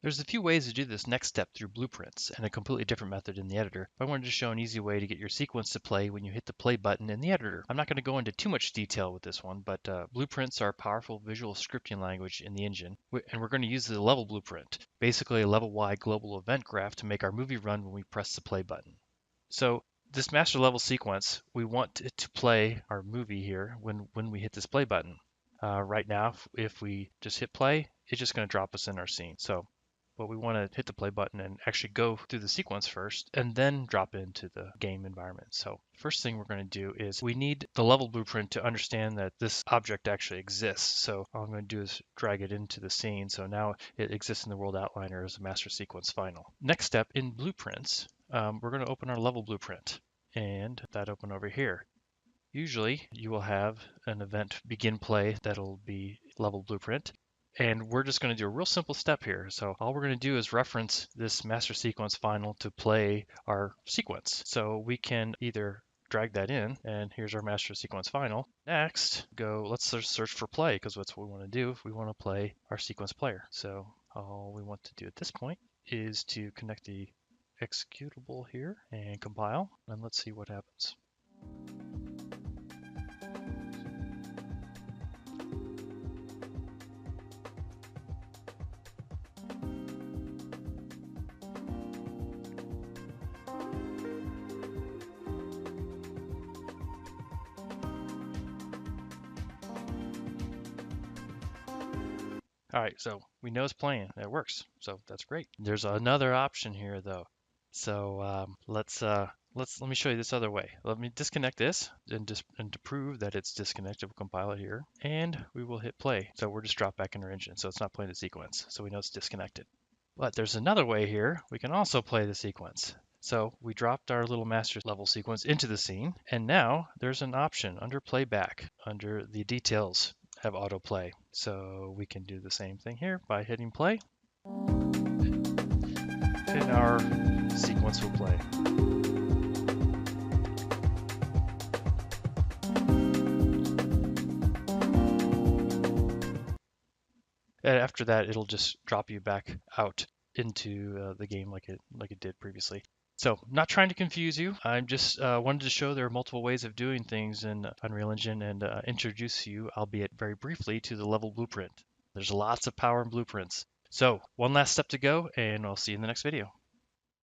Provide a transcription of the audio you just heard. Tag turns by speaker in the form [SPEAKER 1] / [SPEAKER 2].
[SPEAKER 1] There's a few ways to do this next step through blueprints and a completely different method in the editor. I wanted to show an easy way to get your sequence to play when you hit the play button in the editor. I'm not going to go into too much detail with this one, but blueprints are a powerful visual scripting language in the engine, and we're going to use the level blueprint, basically a level-wide global event graph to make our movie run when we press the play button. So this master level sequence, we want it to play our movie here when we hit this play button. Right now, if we just hit play, it's just going to drop us in our scene. But we want to hit the play button and actually go through the sequence first and then drop into the game environment. So first thing we're going to do is we need the level blueprint to understand that this object actually exists. So all I'm going to do is drag it into the scene. So now it exists in the world outliner as a master sequence final. Next step in blueprints, we're going to open our level blueprint and that open over here. Usually you will have an event begin play that'll be level blueprint. And we're just going to do a real simple step here. So all we're going to do is reference this master sequence final to play our sequence. So we can either drag that in, and here's our master sequence final. Next, let's search for play, because that's what we want to do if we want to play our sequence player. So all we want to do at this point is to connect the executable here and compile, and let's see what happens. All right, so we know it's playing. It works, so that's great. There's another option here, though. So let me show you this other way. Let me disconnect this, and to prove that it's disconnected, we'll compile it here, and we will hit play. So we're just dropped back in our engine, so it's not playing the sequence, so we know it's disconnected. But there's another way here. We can also play the sequence. So we dropped our little master level sequence into the scene, and now there's an option under playback, under the details, have autoplay. So we can do the same thing here by hitting play, and our sequence will play. And after that, it'll just drop you back out into the game like it did previously. So not trying to confuse you. I'm just wanted to show there are multiple ways of doing things in Unreal Engine and introduce you, albeit very briefly, to the level blueprint. There's lots of power in blueprints. So one last step to go, and I'll see you in the next video.